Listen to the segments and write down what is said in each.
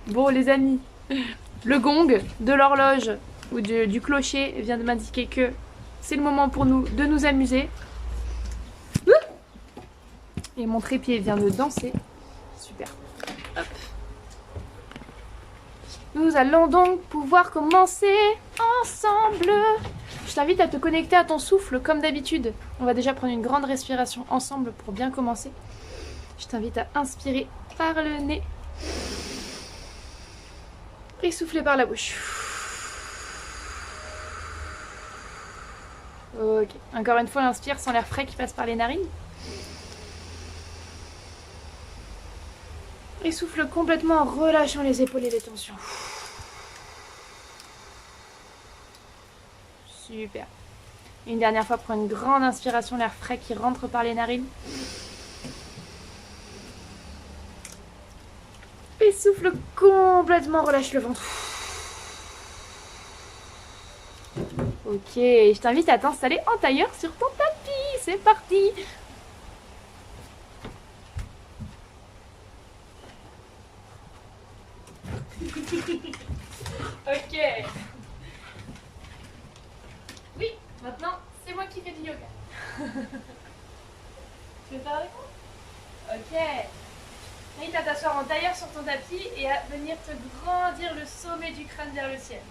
Bon les amis, le gong de l'horloge ou du clocher vient de m'indiquer que c'est le moment pour nous de nous amuser. Et mon trépied vient de danser. Super. Hop. Nous allons donc pouvoir commencer ensemble. Je t'invite à te connecter à ton souffle comme d'habitude. On va déjà prendre une grande respiration ensemble pour bien commencer. Je t'invite à inspirer par le nez et souffler par la bouche. Ok, encore une fois, inspire sans l'air frais qui passe par les narines. Et souffle complètement en relâchant les épaules et les tensions. Super. Une dernière fois, prends une grande inspiration, l'air frais qui rentre par les narines. Et souffle complètement, relâche le ventre. Ok, je t'invite à t'installer en tailleur sur ton tapis. C'est parti. Ok. Oui, maintenant, c'est moi qui fais du yoga. Tu veux faire avec moi? Ok. Invite à t'asseoir en tailleur sur ton tapis et à venir te grandir le sommet du crâne vers le ciel.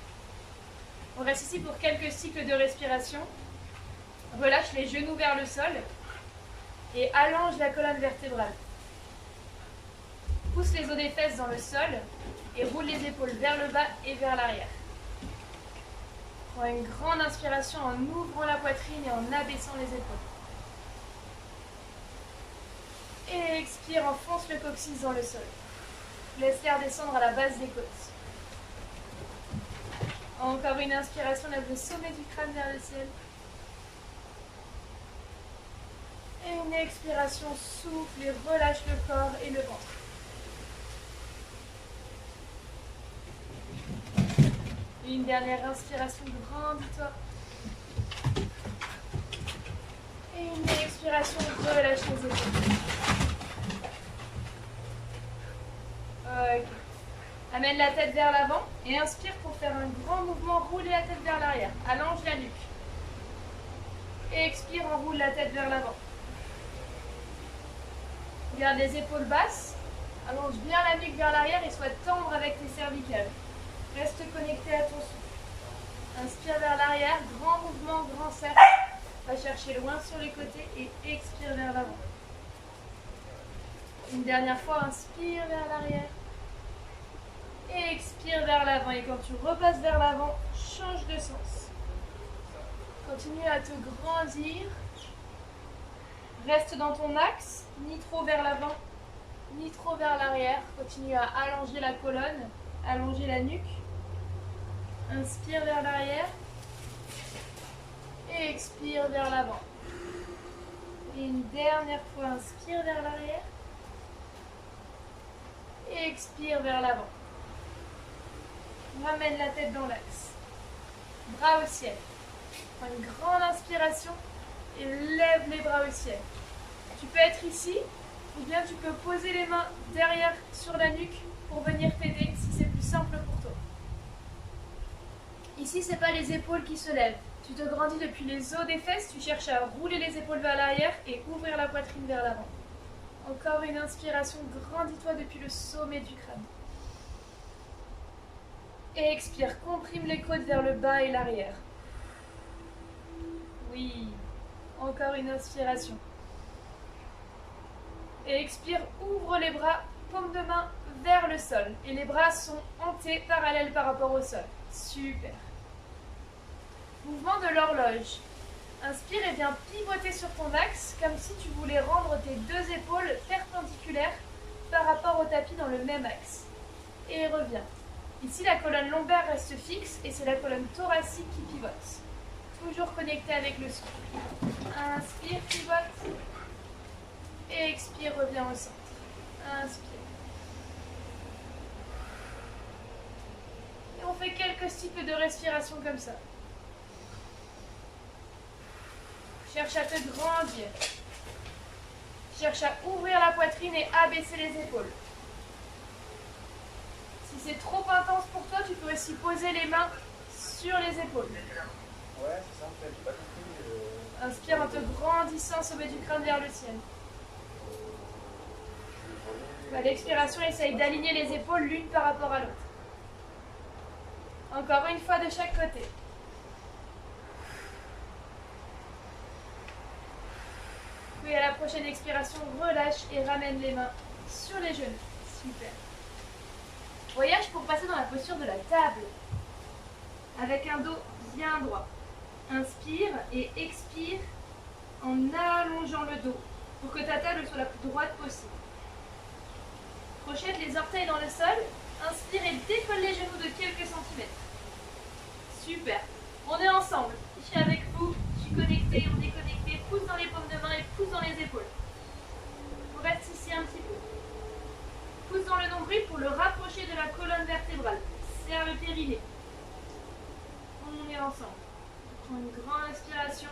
On reste ici pour quelques cycles de respiration. Relâche les genoux vers le sol et allonge la colonne vertébrale. Pousse les os des fesses dans le sol et roule les épaules vers le bas et vers l'arrière. Prends une grande inspiration en ouvrant la poitrine et en abaissant les épaules. Et expire, enfonce le coccyx dans le sol. Laisse l'air descendre à la base des côtes. Encore une inspiration, lève le sommet du crâne vers le ciel. Et une expiration, souffle et relâche le corps et le ventre. Et une dernière inspiration, grandis-toi. Et une expiration, relâche les épaules. Ok. Amène la tête vers l'avant et inspire pour faire un grand mouvement, rouler la tête vers l'arrière. Allonge la nuque. Et expire, enroule la tête vers l'avant. Garde les épaules basses. Allonge bien la nuque vers l'arrière et sois tendre avec tes cervicales. Reste connecté à ton souffle. Inspire vers l'arrière, grand mouvement, grand cercle. Va chercher loin sur les côtés et expire vers l'avant. Une dernière fois, inspire vers l'arrière. Et expire vers l'avant. Et quand tu repasses vers l'avant, change de sens. Continue à te grandir. Reste dans ton axe, ni trop vers l'avant, ni trop vers l'arrière. Continue à allonger la colonne, allonger la nuque. Inspire vers l'arrière. Et expire vers l'avant. Et une dernière fois, inspire vers l'arrière. Et expire vers l'avant. Ramène la tête dans l'axe. Bras au ciel. Prends une grande inspiration et lève les bras au ciel. Tu peux être ici ou bien tu peux poser les mains derrière sur la nuque pour venir t'aider si c'est plus simple pour toi. Ici, ce n'est pas les épaules qui se lèvent. Tu te grandis depuis les os des fesses, tu cherches à rouler les épaules vers l'arrière et ouvrir la poitrine vers l'avant. Encore une inspiration, grandis-toi depuis le sommet du crâne. Et expire, comprime les côtes vers le bas et l'arrière. Oui, encore une inspiration. Et expire, ouvre les bras, paume de main vers le sol. Et les bras sont hantés, parallèles par rapport au sol. Super. Mouvement de l'horloge. Inspire et viens pivoter sur ton axe, comme si tu voulais rendre tes deux épaules perpendiculaires par rapport au tapis dans le même axe. Et reviens. Ici, la colonne lombaire reste fixe et c'est la colonne thoracique qui pivote. Toujours connecté avec le souffle. Inspire, pivote. Et expire, reviens au centre. Inspire. Et on fait quelques cycles de respiration comme ça. Cherche à te grandir. Cherche à ouvrir la poitrine et abaisser les épaules. Si c'est trop intense pour toi, tu peux aussi poser les mains sur les épaules. Ouais, c'est ça en fait, j'ai pas compris. Inspire en te grandissant, sommet du crâne vers le ciel. À l'expiration, essaye d'aligner les épaules l'une par rapport à l'autre. Encore une fois de chaque côté. Puis à la prochaine expiration, relâche et ramène les mains sur les genoux. Super. Voyage pour passer dans la posture de la table. Avec un dos bien droit. Inspire et expire en allongeant le dos pour que ta table soit la plus droite possible. Crochette les orteils dans le sol. Inspire et décolle les genoux de quelques centimètres. Super. On est ensemble. Je suis avec vous. Je suis connectée, on est connecté. Pousse dans les paumes de main et pousse dans les épaules. On reste ici un petit peu. Pousse dans le nombril pour le rapprocher de la colonne vertébrale. Serre le périnée. On est ensemble. Prends une grande inspiration.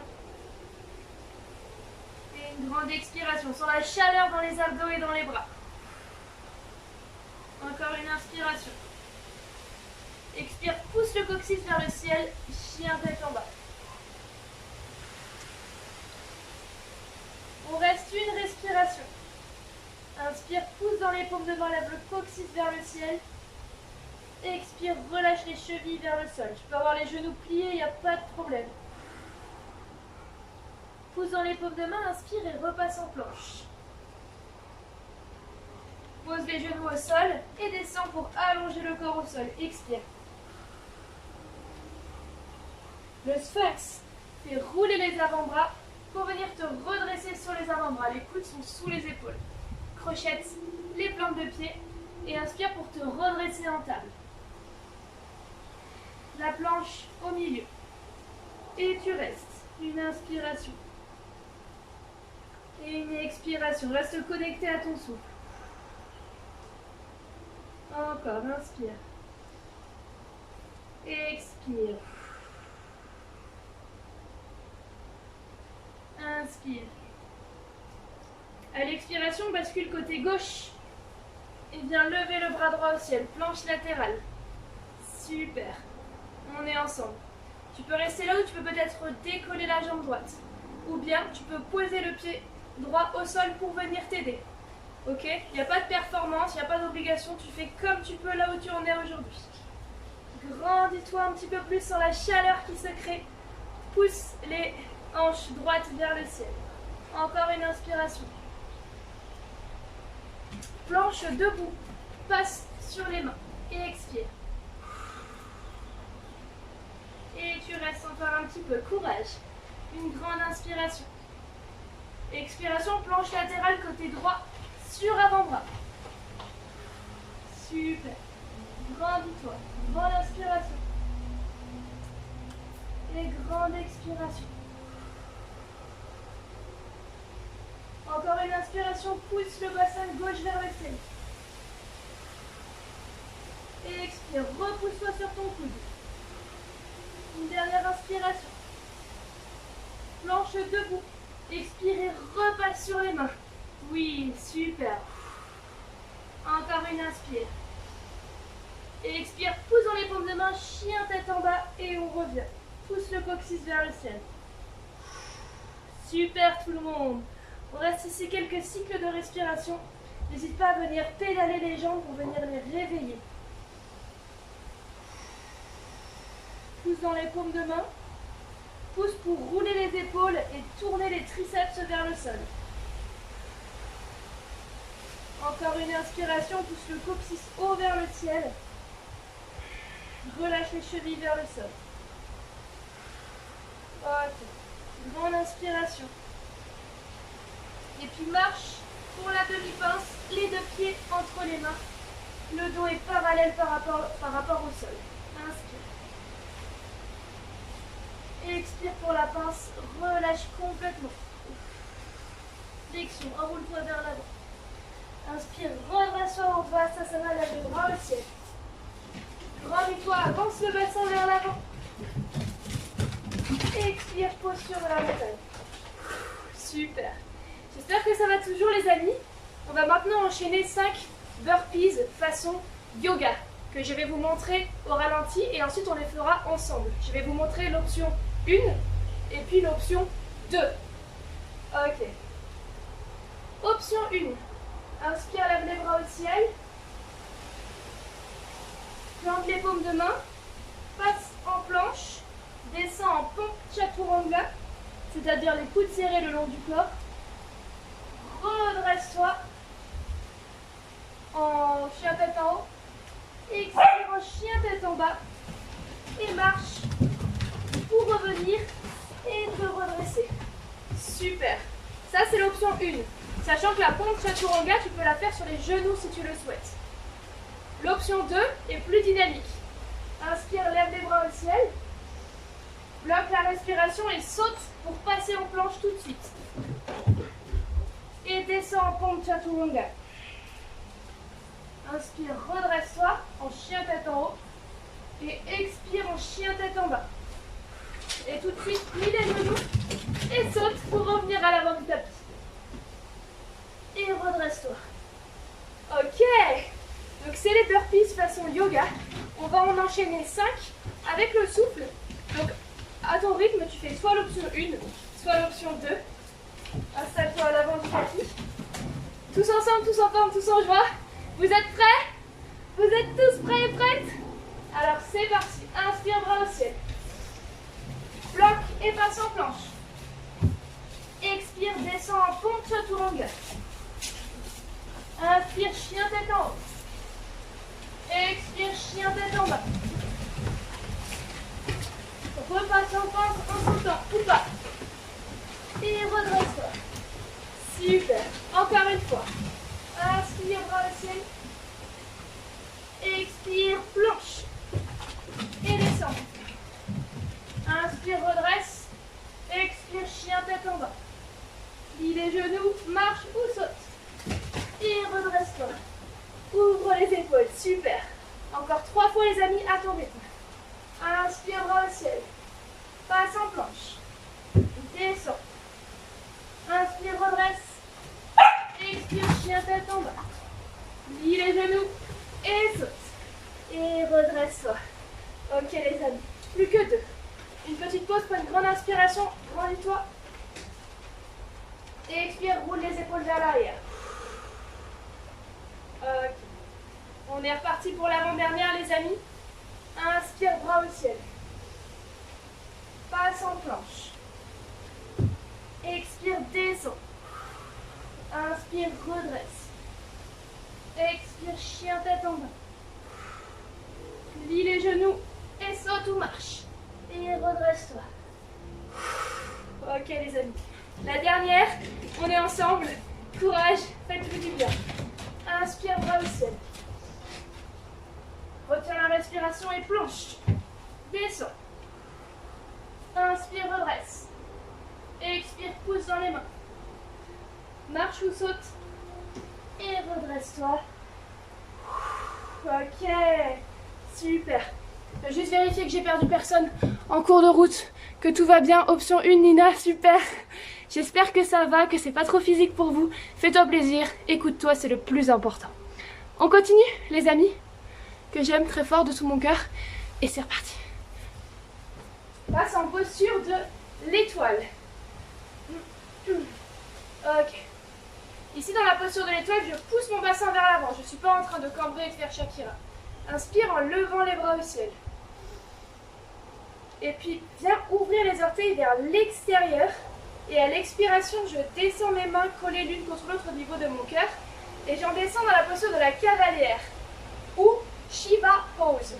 Et une grande expiration. Sans la chaleur dans les abdos et dans les bras. Encore une inspiration. Expire, pousse le coccyx vers le ciel. Chien tête en bas. On reste une respiration. Inspire, pousse dans les paumes de main, lève le coccyx vers le ciel. Expire, relâche les chevilles vers le sol. Tu peux avoir les genoux pliés, il n'y a pas de problème. Pousse dans les paumes de main, inspire et repasse en planche. Pose les genoux au sol et descends pour allonger le corps au sol. Expire. Le sphinx fait rouler les avant-bras pour venir te redresser sur les avant-bras. Les coudes sont sous les épaules. Crochette les plantes de pied et inspire pour te redresser en table. La planche au milieu. Et tu restes. Une inspiration. Et une expiration. Reste connecté à ton souffle. Encore, inspire. Expire. Inspire. À l'expiration, bascule côté gauche. Et viens lever le bras droit au ciel. Planche latérale. Super. On est ensemble. Tu peux rester là ou tu peux peut-être décoller la jambe droite. Ou bien tu peux poser le pied droit au sol pour venir t'aider. Ok? Il n'y a pas de performance, il n'y a pas d'obligation. Tu fais comme tu peux là où tu en es aujourd'hui. Grandis-toi un petit peu plus sans la chaleur qui se crée. Pousse les hanches droites vers le ciel. Encore une inspiration. Planche debout. Passe sur les mains. Et expire. Et tu restes encore un petit peu. Courage. Une grande inspiration. Expiration, planche latérale côté droit sur avant-bras. Super. Grandis-toi. Grande inspiration. Et grande expiration. Encore une inspiration, pousse le bassin gauche vers le ciel. Et expire, repousse-toi sur ton coude. Une dernière inspiration. Planche debout. Expire et repasse sur les mains. Oui, super. Encore une inspire. Et expire, pousse dans les paumes de main, chien tête en bas et on revient. Pousse le coccyx vers le ciel. Super tout le monde. On reste ici quelques cycles de respiration. N'hésite pas à venir pédaler les jambes pour venir les réveiller. Pousse dans les paumes de main. Pousse pour rouler les épaules et tourner les triceps vers le sol. Encore une inspiration, pousse le coccyx haut vers le ciel. Relâche les chevilles vers le sol. Ok. Grande inspiration. Et puis marche pour la demi-pince, les deux pieds entre les mains. Le dos est parallèle par rapport au sol. Inspire. Et expire pour la pince, relâche complètement. Flexion, enroule-toi vers l'avant. Inspire, redresse-toi en bas, ça va, lève le bras au ciel. Grandis-toi, avance le bassin vers l'avant. Expire, posture de la montagne. Super. J'espère que ça va toujours les amis. On va maintenant enchaîner 5 burpees façon yoga. que je vais vous montrer au ralenti et ensuite on les fera ensemble. Je vais vous montrer l'option 1 et puis l'option 2. Ok. Option 1. Inspire, lève les bras au ciel. Plante les paumes de main. Passe en planche. Descends en pompe chaturanga, c'est-à-dire les coudes serrés le long du corps. Redresse-toi en chien tête en haut. Expire en chien tête en bas. Et marche pour revenir et te redresser. Super. Ça, c'est l'option 1. Sachant que la pompe chaturanga, tu peux la faire sur les genoux si tu le souhaites. L'option 2 est plus dynamique. Inspire, lève les bras au ciel. Bloque la respiration et saute pour passer en planche tout de suite. Et descends en pompe chaturanga. Inspire, redresse-toi en chien tête en haut. Et expire en chien tête en bas. Et tout de suite, plie les genoux et saute pour revenir à l'avant du tapis. Et redresse-toi. Ok. Donc c'est les burpees façon yoga. On va en enchaîner 5 avec le souffle. Donc à ton rythme, tu fais soit l'option 1, soit l'option 2. Installe-toi à l'avant du tapis. Tous ensemble, tous en forme, tous en joie. Vous êtes prêts? Vous êtes tous prêts et prêtes? Alors c'est parti. Inspire, bras au ciel. Bloque et passe en planche. Expire, descends en pompe chaturanga. Inspire, chien tête en haut. Expire, chien tête en bas. Repasse en pente en sautant ou pas. Et redresse-toi. Super. Encore une fois. Inspire, bras au ciel. Expire, planche. Et descends. Inspire, redresse. Expire, chien tête en bas. Plie les genoux, marche ou saute. Et redresse-toi. Ouvre les épaules, super. Encore 3 fois les amis à ton rythme. Inspire, bras au ciel. Passe en planche. Descends. Inspire, redresse. Expire, chien tête en bas. Plie les genoux et saute. Et redresse-toi. Ok les amis, plus que 2. Une petite pause pour une grande inspiration. Grandis-toi. Et expire, roule les épaules vers l'arrière. Ok. On est reparti pour l'avant-dernière les amis. Inspire, bras au ciel. Passe en planche. Expire, descends. Inspire, redresse. Expire, chien tête en bas. Plie les genoux et saute ou marche. Et redresse-toi. Ok les amis. La dernière, on est ensemble. Courage, faites-vous du bien. Inspire, bras au ciel. Retiens la respiration et planche. Descends. Inspire, redresse. Expire, pousse dans les mains. Marche ou saute. Et redresse-toi. Ok. Super. Je vais juste vérifier que j'ai perdu personne en cours de route. Que tout va bien. Option 1, Nina. Super. J'espère que ça va, que c'est pas trop physique pour vous. Fais-toi plaisir. Écoute-toi, c'est le plus important. On continue, les amis, que j'aime très fort de tout mon cœur. Et c'est reparti. Passe en posture de l'étoile. Ok. Ici, dans la posture de l'étoile, je pousse mon bassin vers l'avant. Je ne suis pas en train de cambrer et de faire Shakira. Inspire en levant les bras au ciel. Et puis, viens ouvrir les orteils vers l'extérieur. Et à l'expiration, je descends mes mains collées l'une contre l'autre au niveau de mon cœur. Et j'en descends dans la posture de la cavalière. Ou Shiva Pose.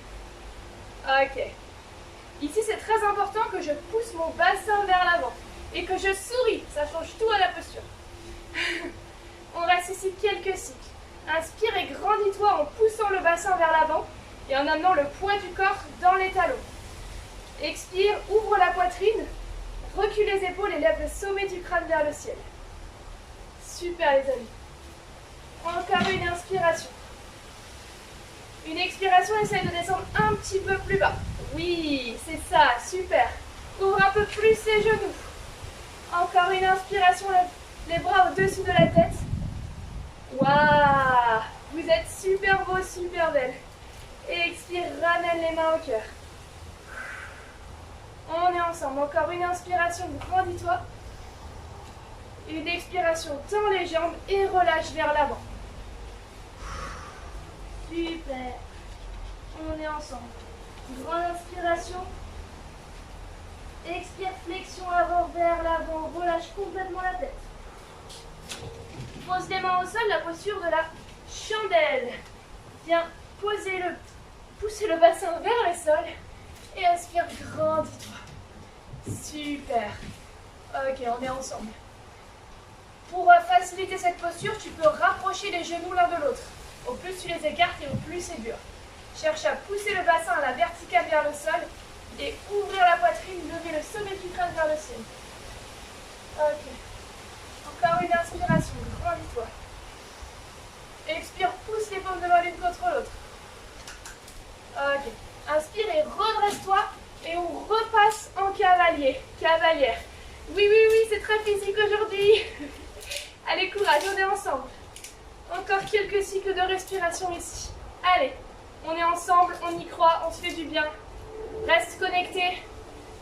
Ok. Ici, c'est très important que je pousse mon bassin vers l'avant. Et que je souris. Ça change tout à la posture. On reste ici quelques cycles. Inspire et grandis-toi en poussant le bassin vers l'avant et en amenant le poids du corps dans les talons. Expire, ouvre la poitrine, recule les épaules et lève le sommet du crâne vers le ciel. Super les amis. Encore une inspiration. Une expiration, essaye de descendre un petit peu plus bas. Oui, c'est ça, super. Ouvre un peu plus les genoux. Encore une inspiration, lève les bras au-dessus de la tête. Waouh! Vous êtes super beaux, super belles. Et expire, ramène les mains au cœur. On est ensemble. Encore une inspiration, grandis-toi. Une expiration, tends les jambes et relâche vers l'avant. Super. On est ensemble. Grande inspiration. Expire, flexion avant vers l'avant. Relâche complètement la tête. Pose les mains au sol, la posture de la chandelle. Viens pousser le bassin vers le sol. Et inspire, grandis-toi. Super. Ok, on est ensemble. Pour faciliter cette posture, tu peux rapprocher les genoux l'un de l'autre. Au plus tu les écartes et au plus c'est dur. Cherche à pousser le bassin à la verticale vers le sol et ouvrir la poitrine, lever le sommet du crâne vers le ciel. Ok. Encore une inspiration, grandis-toi. Expire, pousse les paumes de main l'une contre l'autre. Ok. Inspire et redresse-toi et on repasse en cavalier. Cavalière. Oui, c'est très physique aujourd'hui. Allez, courage, on est ensemble. Encore quelques cycles de respiration ici. Allez, on est ensemble, on y croit, on se fait du bien. Reste connecté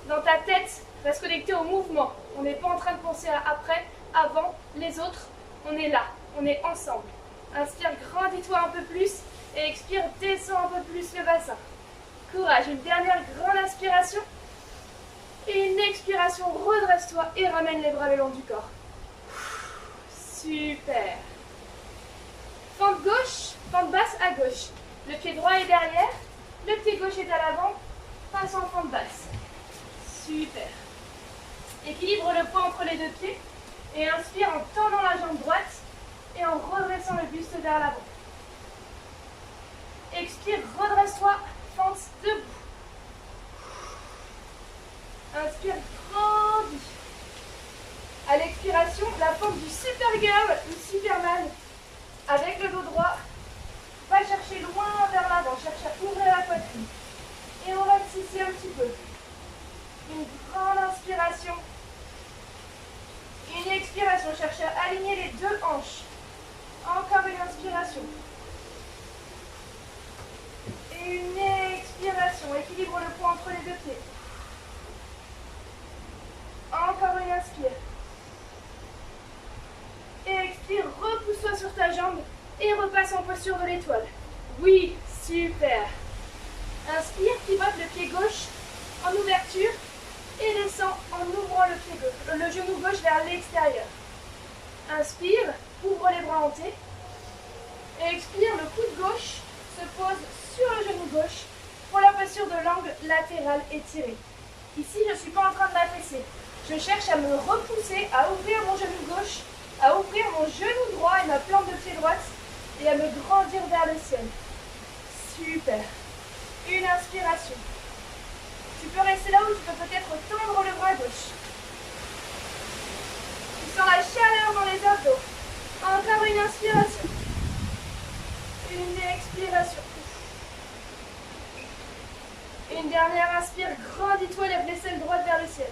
dans ta tête, reste connecté au mouvement. On n'est pas en train de penser à après, avant, les autres. On est là, on est ensemble. Inspire, grandis-toi un peu plus et expire, descends un peu plus le bassin. Courage, une dernière grande inspiration. Et une expiration, redresse-toi et ramène les bras le long du corps. Super. Fente gauche, fente basse à gauche. Le pied droit est derrière, le pied gauche est à l'avant, passe en fente basse. Super. Équilibre le poids entre les deux pieds et inspire en tendant la jambe droite et en redressant le buste vers l'avant. Expire, redresse-toi, fente debout. Inspire, grandis. À l'expiration, la forme du Supergirl ou Superman. Avec le dos droit, va chercher loin vers l'avant, cherche à ouvrir la poitrine. Et on va tisser un petit peu. Une grande inspiration. Une expiration, cherche à aligner les deux hanches. Encore une inspiration. Et une expiration, équilibre le poids entre les deux pieds. Encore une inspire. Et expire, repousse-toi sur ta jambe et repasse en posture de l'étoile. Oui, super. Inspire, pivote le pied gauche en ouverture et descend en ouvrant le genou gauche vers l'extérieur. Inspire, ouvre les bras hantés. Et expire, le coude gauche se pose sur le genou gauche pour la posture de l'angle latéral étiré. Ici, je ne suis pas en train de m'affaisser. Je cherche à me repousser, à ouvrir mon genou gauche, à ouvrir mon genou droit et ma plante de pied droite et à me grandir vers le ciel. Super. Une inspiration. Tu peux rester là où tu peux peut-être tendre le bras gauche. Tu sens la chaleur dans les abdos. Encore une inspiration. Une expiration. Une dernière inspire, grandis-toi, lève l'aisselle droite vers le ciel.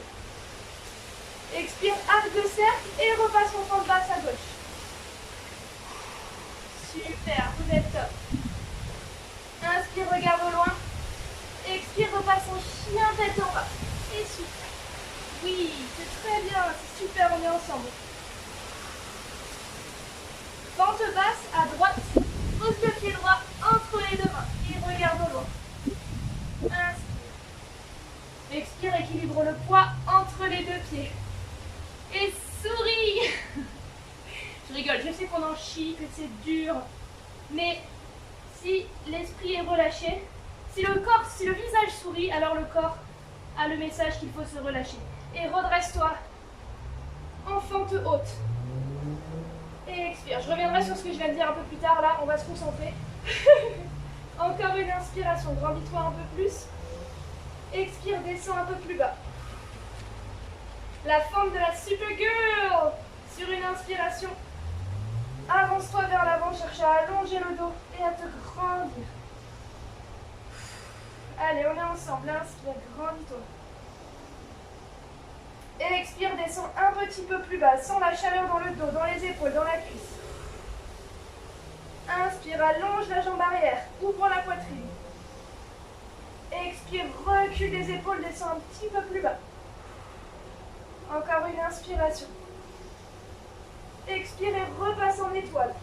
Expire, arc de cercle et repasse en fente basse à gauche. Super, vous êtes top. Inspire, regarde au loin. Expire, repasse en chien tête en bas. Et super. Oui, c'est très bien, c'est super, on est ensemble. Fente basse à droite. Pose le pied droit entre les deux mains et regarde au loin. Inspire. Expire, équilibre le poids entre les deux pieds. Et souris. Je rigole, je sais qu'on en chie, que c'est dur. Mais si l'esprit est relâché, si le visage sourit, alors le corps a le message qu'il faut se relâcher. Et redresse-toi en fente haute. Et expire. Je reviendrai sur ce que je viens de dire un peu plus tard. Là, on va se concentrer. Encore une inspiration. Grandis-toi un peu plus. Expire, descends un peu plus bas. La forme de la Supergirl. Sur une inspiration, avance-toi vers l'avant, cherche à allonger le dos et à te grandir. Allez, on est ensemble. Inspire, grandis-toi. Et expire, descends un petit peu plus bas. Sens la chaleur dans le dos, dans les épaules, dans la cuisse. Inspire, allonge la jambe arrière. Ouvre la poitrine. Expire, recule les épaules, descends un petit peu plus bas. Encore une inspiration. Expire et repasse en étoile.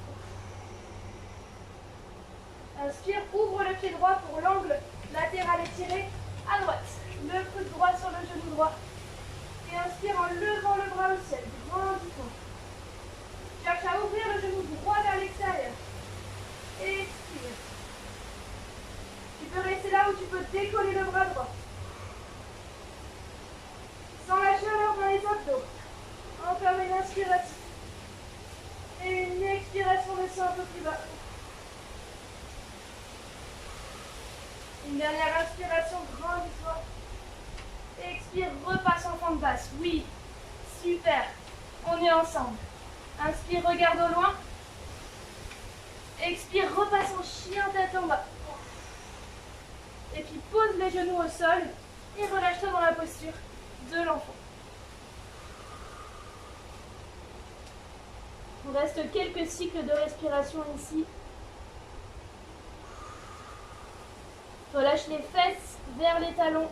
Inspire, ouvre le pied droit pour l'angle latéral étiré à droite. Le coude droit sur le genou droit. Et inspire en levant le bras au ciel, grandissant. Cherche à ouvrir le genou droit vers l'extérieur. Expire. Tu peux rester là ou tu peux décoller le bras droit. Sans la chaleur dans les abdos. Encore une inspiration. Et une expiration, descend un peu plus bas. Une dernière inspiration, grandis-toi. Expire, repasse en fente basse. Oui, super. On est ensemble. Inspire, regarde au loin. Expire, repasse en chien tête en bas. Et puis pose les genoux au sol et relâche-toi dans la posture de l'enfant. Il reste quelques cycles de respiration ici. Relâche les fesses vers les talons,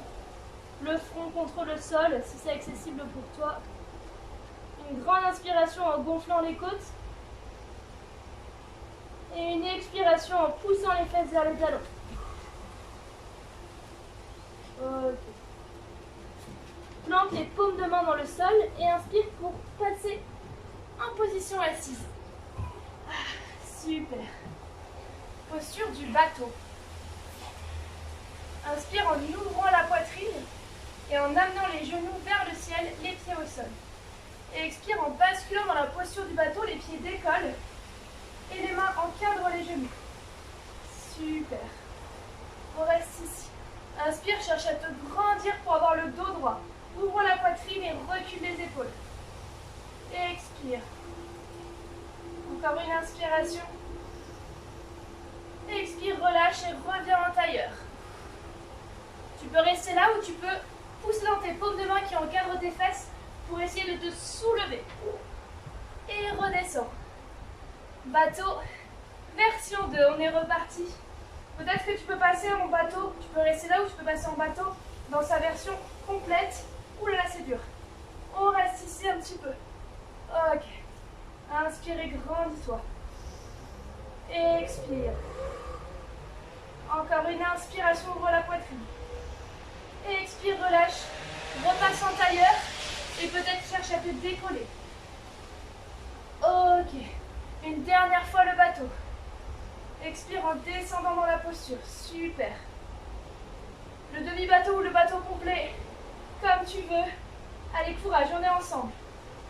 le front contre le sol si c'est accessible pour toi. Une grande inspiration en gonflant les côtes. Et une expiration en poussant les fesses vers les talons. Ok. Plante les paumes de main dans le sol et inspire pour passer en position assise. Super. Posture du bateau. Inspire en ouvrant la poitrine et en amenant les genoux vers le ciel, les pieds au sol. Et expire en basculant dans la posture du bateau, les pieds décollent et les mains encadrent les genoux. Super. On reste ici. Inspire, cherche à te grandir pour avoir le dos droit. Ouvre la poitrine et recule les épaules. Et expire. Encore une inspiration. Expire, relâche et reviens en tailleur. Tu peux rester là ou tu peux pousser dans tes paumes de main qui encadrent tes fesses pour essayer de te soulever. Et redescends. Bateau, version 2, on est reparti. Peut-être que tu peux passer en bateau, tu peux rester là ou tu peux passer en bateau dans sa version complète. Ouh là là, c'est dur. On reste ici un petit peu. Ok. Inspire, grandis-toi. Expire. Encore une inspiration, ouvre la poitrine. Expire, relâche. Repasse en tailleur. Et peut-être cherche à te décoller. Ok. Une dernière fois le bateau. Expire en descendant dans la posture. Super. Le demi-bateau ou le bateau complet. Comme tu veux. Allez, courage, on est ensemble.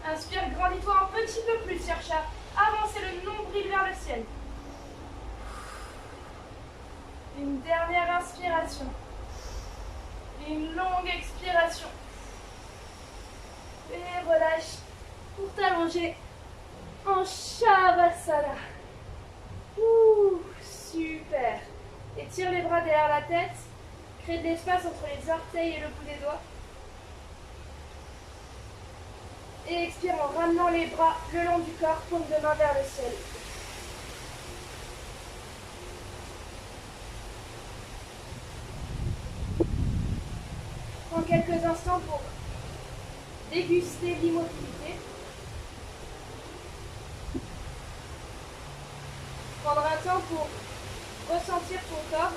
Inspire, grandis-toi un petit peu plus. Cherche à avancer le nombril vers le ciel. Une dernière inspiration. Une longue expiration. Et relâche pour t'allonger en Shavasana. Ouh, super. Étire les bras derrière la tête. Crée de l'espace entre les orteils et le bout des doigts. Et expire en ramenant les bras le long du corps, paume de main vers le ciel. Prends quelques instants pour déguster l'immobilité. Prendre un temps pour ressentir ton corps.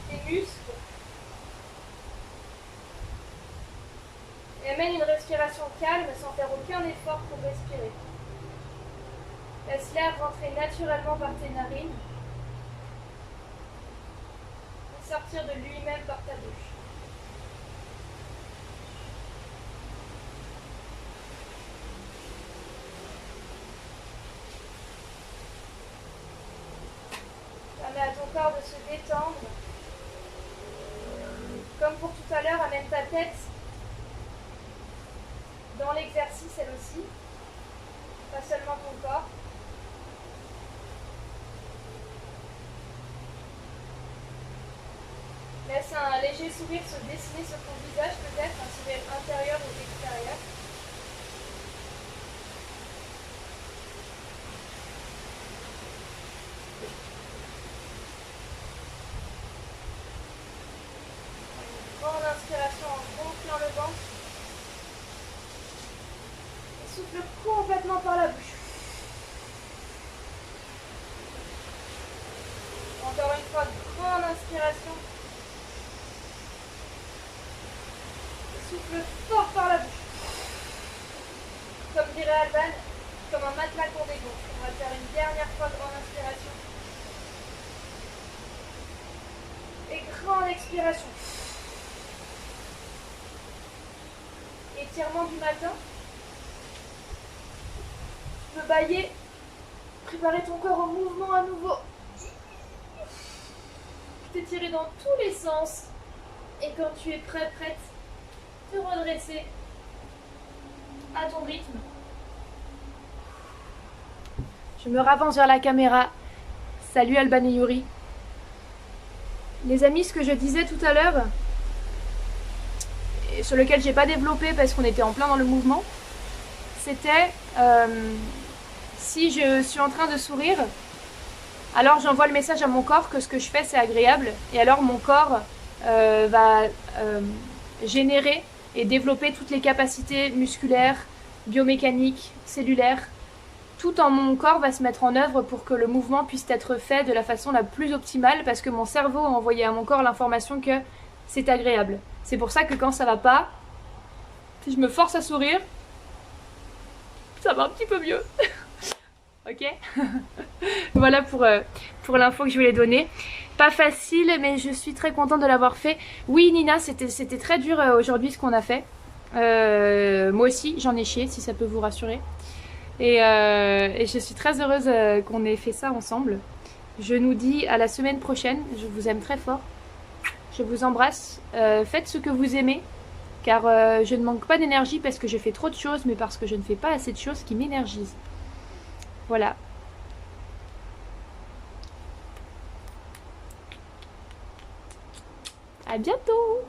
Tes muscles. Et amène une respiration calme sans faire aucun effort pour respirer. Laisse l'air rentrer naturellement par tes narines et sortir de lui-même par ta bouche. Permets à ton corps de se détendre. Comme pour tout à l'heure, amène ta tête dans l'exercice, elle aussi, pas seulement ton corps. Laisse un léger sourire se dessiner sur ton visage, peut-être un sourire intérieur ou extérieur. Souffle complètement par la bouche. Encore une fois, grande inspiration. Souffle fort par la bouche. Comme dirait Alban, comme un matelas Condego. On va faire une dernière fois grande inspiration. Et grande expiration. Étirement du matin. Tu peux bailler. Préparer ton corps au mouvement à nouveau. T'étirer dans tous les sens. Et quand tu es prête, te redresser à ton rythme. Je me ravance vers la caméra. Salut Alban et Yuri. Les amis, ce que je disais tout à l'heure, et sur lequel j'ai pas développé parce qu'on était en plein dans le mouvement, c'était si je suis en train de sourire, alors j'envoie le message à mon corps que ce que je fais c'est agréable, et alors mon corps va générer et développer toutes les capacités musculaires, biomécaniques, cellulaires. Tout en mon corps va se mettre en œuvre pour que le mouvement puisse être fait de la façon la plus optimale, parce que mon cerveau a envoyé à mon corps l'information que c'est agréable. C'est pour ça que quand ça va pas, si je me force à sourire, ça va un petit peu mieux. Ok. Voilà pour l'info que je voulais donner. Pas facile, mais je suis très contente de l'avoir fait. Oui Nina, c'était très dur aujourd'hui ce qu'on a fait. Moi aussi, j'en ai chié, si ça peut vous rassurer. Et je suis très heureuse qu'on ait fait ça ensemble. Je nous dis à la semaine prochaine. Je vous aime très fort. Je vous embrasse. Faites ce que vous aimez. Car je ne manque pas d'énergie parce que je fais trop de choses, mais parce que je ne fais pas assez de choses qui m'énergisent. Voilà. À bientôt!